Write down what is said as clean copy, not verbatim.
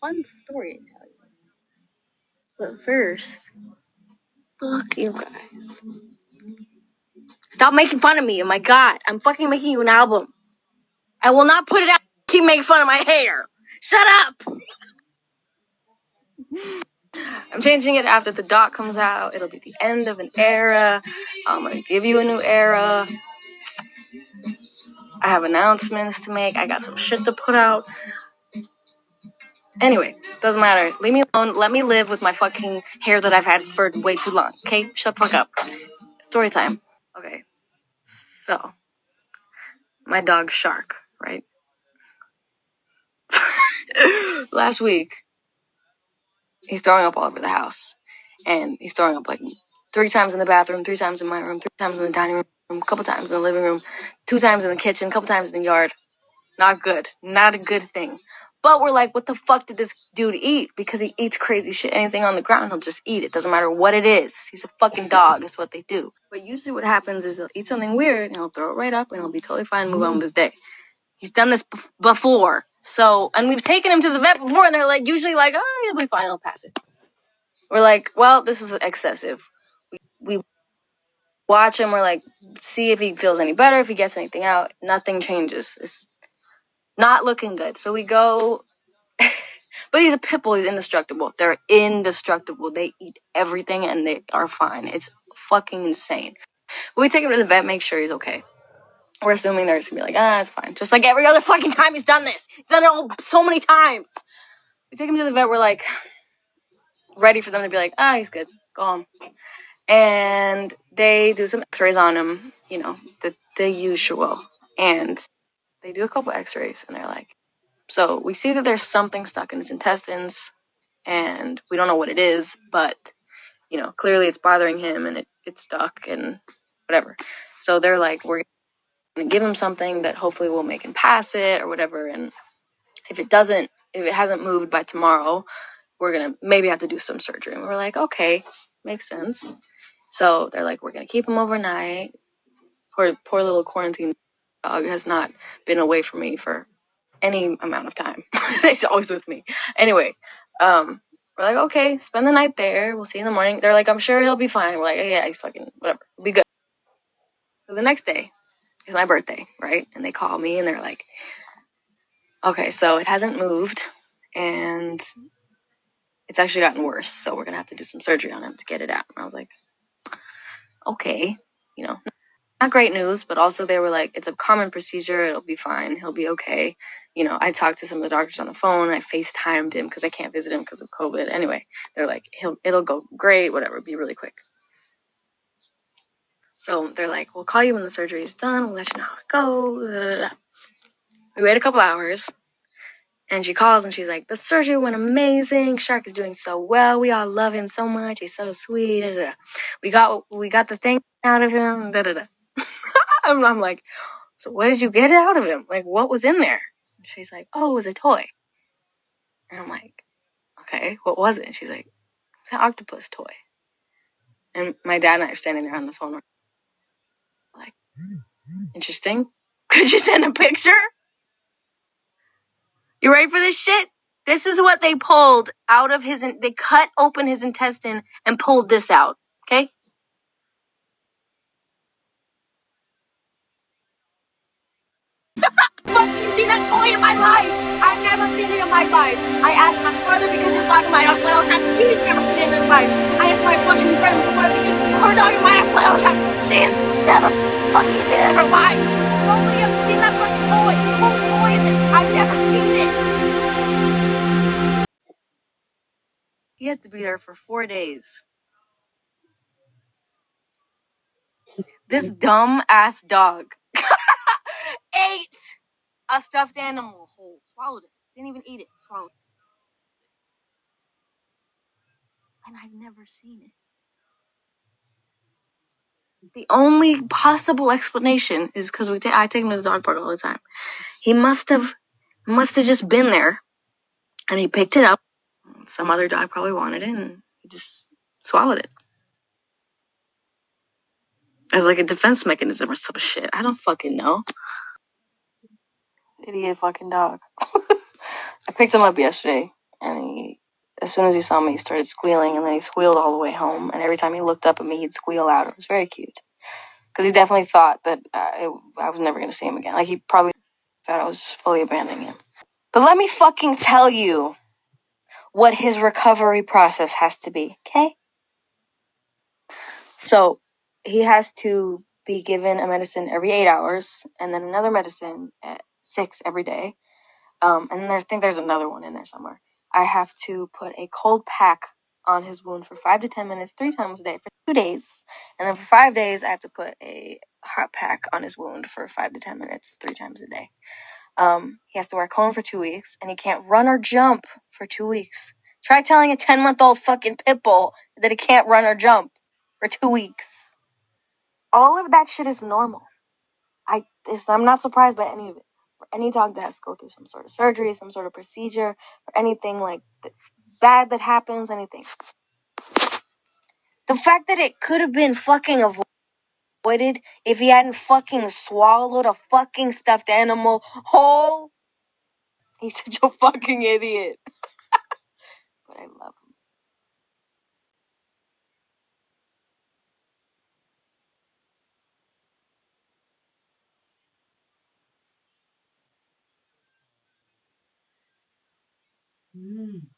fun story to tell you. But first, fuck you guys. Stop making fun of me. Oh my god, I'm fucking making you an album. I will not put it out. Keep making fun of my hair. Shut up. I'm changing it after the doc comes out. It'll be the end of an era. I'm gonna give you a new era. I have announcements to make. I got some shit to put out. Anyway, doesn't matter. Leave me alone. Let me live with my fucking hair that I've had for way too long. Okay? Shut the fuck up. Story time. Okay. So, my dog Shark, right? Last week, he's throwing up all over the house. And he's throwing up like 3 times in the bathroom, 3 times in my room, 3 times in the dining room, a couple times in the living room, 2 times in the kitchen, a couple times in the yard. Not good. Not a good thing. But we're like, what the fuck did this dude eat? Because he eats crazy shit. Anything on the ground, he'll just eat it. Doesn't matter what it is. He's a fucking dog. That's what they do. But usually what happens is he'll eat something weird and he'll throw it right up and he'll be totally fine and move on with his day. He's done this before. So, and we've taken him to the vet before and they're like, usually like, oh, he'll be fine. He'll pass it. We're like, well, this is excessive. We watch him. We're like, see if he feels any better, if he gets anything out. Nothing changes. It's not looking good. So we go, but he's a pit bull. He's indestructible. They're indestructible. They eat everything and they are fine. It's fucking insane. But we take him to the vet, make sure he's okay. We're assuming they're just gonna be like, it's fine. Just like every other fucking time he's done this. He's done it so many times. We take him to the vet. We're like, ready for them to be like, he's good. Go home. And they do some x-rays on him, the usual. And they do a couple x-rays and they're like, so we see that there's something stuck in his intestines and we don't know what it is, but, clearly it's bothering him and it's stuck and whatever. So they're like, we're going to give him something that hopefully will make him pass it or whatever. And if it hasn't moved by tomorrow, we're going to maybe have to do some surgery. And we're like, okay, makes sense. So they're like, we're going to keep him overnight. Poor little quarantine dog has not been away from me for any amount of time. He's always with me. Anyway, we're like, okay, spend the night there. We'll see you in the morning. They're like, I'm sure he'll be fine. We're like, yeah, he's fucking whatever. It'll be good. So the next day is my birthday, right? And they call me and they're like, okay, so it hasn't moved and it's actually gotten worse. So we're going to have to do some surgery on him to get it out. And I was like, okay, not great news, but also they were like, it's a common procedure. It'll be fine. He'll be okay. I talked to some of the doctors on the phone. I FaceTimed him because I can't visit him because of COVID. Anyway, they're like, it'll go great, whatever, be really quick. So they're like, we'll call you when the surgery is done. We'll let you know how it goes. We wait a couple hours and she calls and she's like, the surgery went amazing. Shark is doing so well. We all love him so much. He's so sweet. We got the thing out of him. I'm like, so what did you get out of him? Like, what was in there? And she's like, it was a toy. And I'm like, okay, what was it? And she's like, it's an octopus toy. And my dad and I are standing there on the phone. Like, interesting. Could you send a picture? You ready for this shit? This is what they pulled out of they cut open his intestine and pulled this out. Okay? Fucking seen that toy in my life. I've never seen it in my life. I asked my brother because he was talking about it. He's never seen it in his life. I asked my fucking friend because her dog might have played. She's never fucking seen it in her life. Nobody ever seen that fucking toy. Whose toy is it? I've never seen it. He had to be there for 4 days. This dumb ass dog ate a stuffed animal whole. Swallowed it. Didn't even eat it. Swallowed it. And I've never seen it. The only possible explanation is because I take him to the dog park all the time. He must have just been there, and he picked it up. Some other dog probably wanted it, and he just swallowed it as like a defense mechanism or some shit. I don't fucking know. Idiot fucking dog. I picked him up yesterday, and as soon as he saw me, he started squealing, and then he squealed all the way home. And every time he looked up at me, he'd squeal out. It was very cute. Because he definitely thought that I was never going to see him again. Like, he probably thought I was just fully abandoning him. But let me fucking tell you what his recovery process has to be, okay? So, he has to be given a medicine every 8 hours, and then another medicine at 6 every day. And then I think there's another one in there somewhere. I have to put a cold pack on his wound for 5 to 10 minutes 3 times a day for 2 days. And then for 5 days, I have to put a hot pack on his wound for 5 to 10 minutes 3 times a day. He has to wear a cone for 2 weeks, and he can't run or jump for 2 weeks. Try telling a 10-month-old fucking pit bull that he can't run or jump for 2 weeks. All of that shit is normal. I'm not surprised by any of it. For any dog that has to go through some sort of surgery, some sort of procedure, or anything like bad that happens, anything. The fact that it could have been fucking avoided if he hadn't fucking swallowed a fucking stuffed animal whole. He's such a fucking idiot. But I love him.